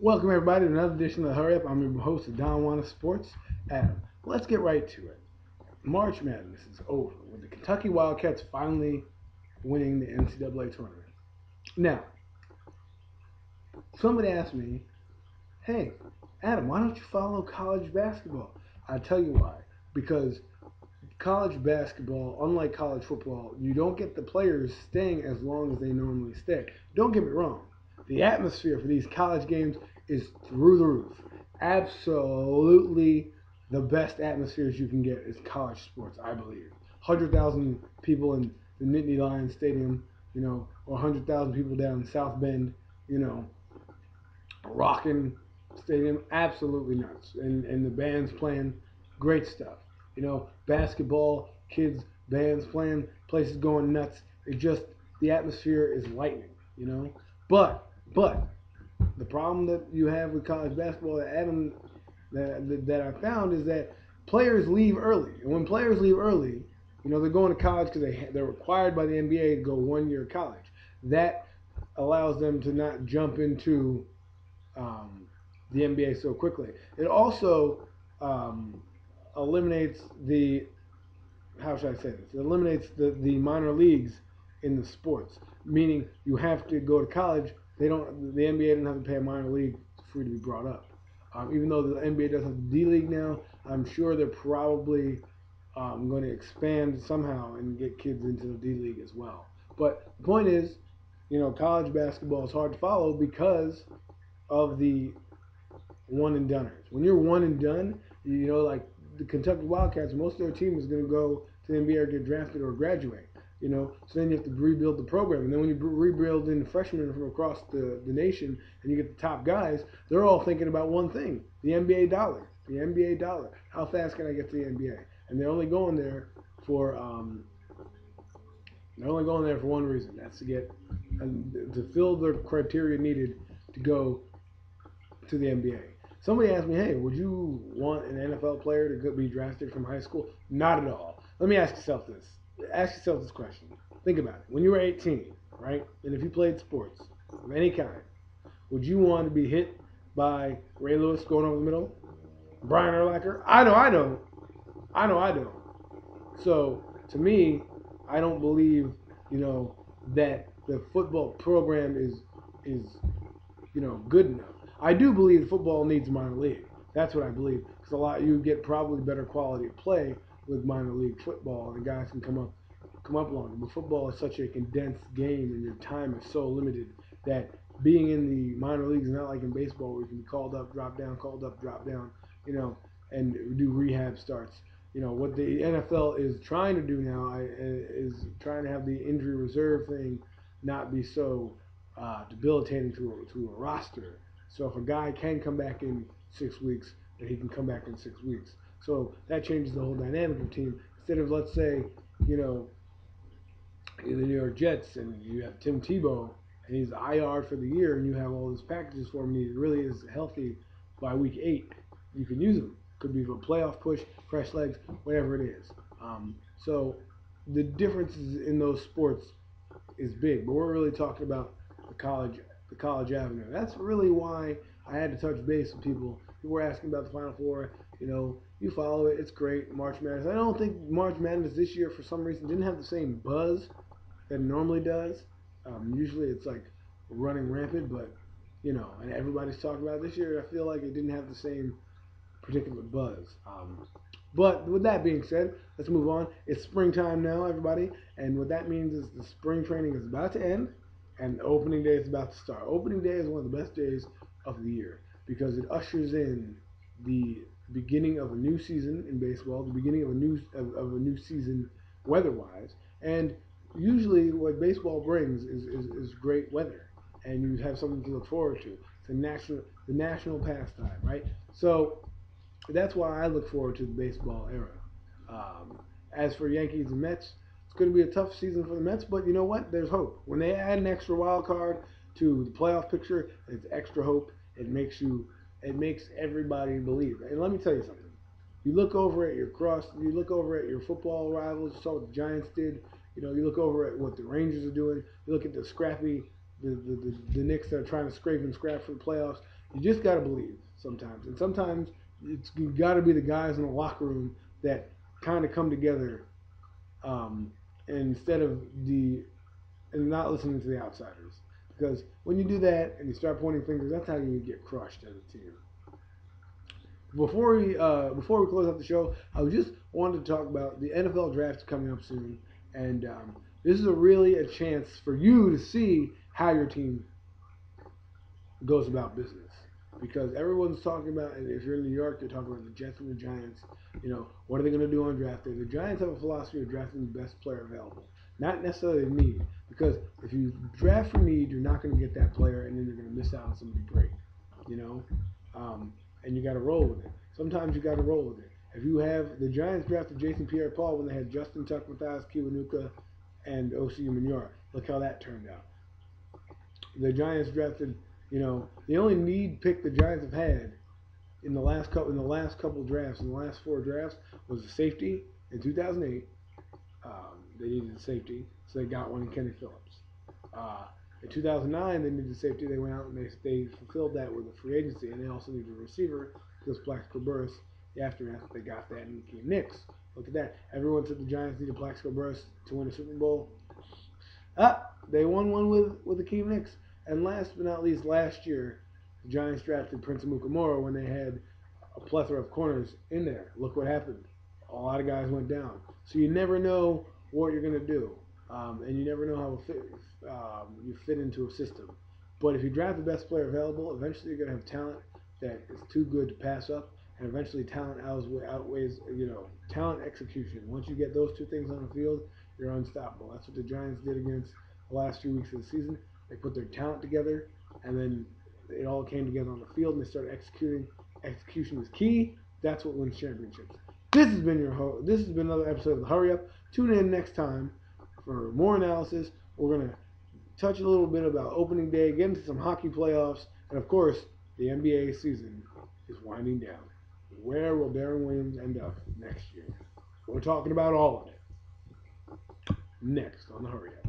Welcome everybody to another edition of the Hurry Up. I'm your host of Don Juan Sports, Adam. Let's get right to it. March Madness is over with the Kentucky Wildcats finally winning the NCAA tournament. Now, somebody asked me, "Hey, Adam, why don't you follow college basketball?" I tell you why. Because college basketball, unlike college football, you don't get the players staying as long as they normally stay. Don't get me wrong. The atmosphere for these college games is through the roof. Absolutely the best atmospheres you can get is college sports, I believe. 100,000 people in the Nittany Lions Stadium, or 100,000 people down in South Bend, rocking stadium, absolutely nuts. And the band's playing great stuff. Basketball, kids, bands playing, places going nuts. The atmosphere is lightning, But the problem that you have with college basketball, Adam, that I found is that players leave early. And when players leave early, they're going to college because they're required by the NBA to go 1 year college. That allows them to not jump into the NBA so quickly. It also eliminates how should I say this? It eliminates the minor leagues in the sports, meaning you have to go to college. The NBA doesn't have to pay a minor league for you to be brought up. Even though the NBA does have the D League now, I'm sure they're probably going to expand somehow and get kids into the D League as well. But the point is, college basketball is hard to follow because of the one and doneers. When you're one and done, like the Kentucky Wildcats, most of their team is going to go to the NBA or get drafted or graduate. So then you have to rebuild the program. And then when you rebuild in freshmen from across the nation and you get the top guys, they're all thinking about one thing, the NBA dollar. The NBA dollar. How fast can I get to the NBA? And they're only going there for one reason. That's to fill the criteria needed to go to the NBA. Somebody asked me, "Hey, would you want an NFL player to be drafted from high school?" Not at all. Let me ask yourself this. Ask yourself this question. Think about it. When you were 18, right, and if you played sports of any kind, would you want to be hit by Ray Lewis going over the middle? Brian Urlacher? I know. So, to me, I don't believe, that the football program is good enough. I do believe football needs minor league. That's what I believe. Because you get probably better quality of play with minor league football, and the guys can come up longer. But football is such a condensed game, and your time is so limited that being in the minor leagues is not like in baseball where you can be called up, drop down, and do rehab starts. What the NFL is trying to do now is trying to have the injury reserve thing not be so debilitating to a roster. So if a guy can come back in 6 weeks, then he can come back in 6 weeks. So that changes the whole dynamic of the team. Instead of, let's say, in the New York Jets and you have Tim Tebow and he's IR for the year and you have all these packages for him and he really is healthy by week 8, you can use him. Could be for a playoff push, fresh legs, whatever it is. So the differences in those sports is big, but we're really talking about the college avenue. That's really why I had to touch base with people. People were asking about the Final Four. You follow it. It's great. March Madness. I don't think March Madness this year, for some reason, didn't have the same buzz that it normally does. Usually it's like running rampant, but, and everybody's talking about it this year. I feel like it didn't have the same particular buzz. But with that being said, let's move on. It's springtime now, everybody. And what that means is the spring training is about to end and opening day is about to start. Opening day is one of the best days of the year because it ushers in the beginning of a new season in baseball, the beginning of a new season weather-wise, and usually what baseball brings is great weather, and you have something to look forward to. It's the national pastime, right? So that's why I look forward to the baseball era. As for Yankees and Mets, it's going to be a tough season for the Mets, but you know what? There's hope. When they add an extra wild card to the playoff picture, it's extra hope. It makes everybody believe. And let me tell you something. You look over at your football rivals. You saw what the Giants did. You look over at what the Rangers are doing. You look at the Knicks that are trying to scrape and scrap for the playoffs. You just got to believe sometimes. And sometimes it's got to be the guys in the locker room that kind of come together instead of and not listening to the outsiders. Because when you do that and you start pointing fingers, that's how you get crushed as a team. Before we close out the show, I just wanted to talk about the NFL draft coming up soon, and this is really a chance for you to see how your team goes about business. Because everyone's talking about, and if you're in New York, they're talking about the Jets and the Giants. What are they going to do on draft day? The Giants have a philosophy of drafting the best player available, not necessarily need. Because if you draft for need, you're not going to get that player, and then you're going to miss out on somebody great. And you got to roll with it. Sometimes you got to roll with it. If you have the Giants drafted Jason Pierre-Paul when they had Justin Tuck, Matthias Kiwanuka, and Osi Umenyiora. Look how that turned out. The Giants drafted, the only need pick the Giants have had in the last couple drafts, in the last 4 drafts, was a safety in 2008. They needed a safety, so they got one in Kenny Phillips. In 2009, they needed a safety. They went out and they fulfilled that with a free agency, and they also needed a receiver because Plaxico Burress, the aftermath, they got that and became Knicks. Look at that. Everyone said the Giants needed Plaxico Burress to win a Super Bowl. They won one with the Key Knicks. And last but not least, last year, the Giants drafted Prince Amukamara when they had a plethora of corners in there. Look what happened. A lot of guys went down. So you never know what you're going to do. And you never know how you fit into a system. But if you draft the best player available, eventually you're going to have talent that is too good to pass up, and eventually talent outweighs talent execution. Once you get those two things on the field, you're unstoppable. That's what the Giants did against the last 2 weeks of the season. They put their talent together, and then it all came together on the field, and they started executing. Execution is key. That's what wins championships. This has been another episode of the Hurry Up. Tune in next time for more analysis. We're going to touch a little bit about opening day, get into some hockey playoffs, and of course, the NBA season is winding down. Where will Darren Williams end up next year? We're talking about all of it next on the Hurry Up.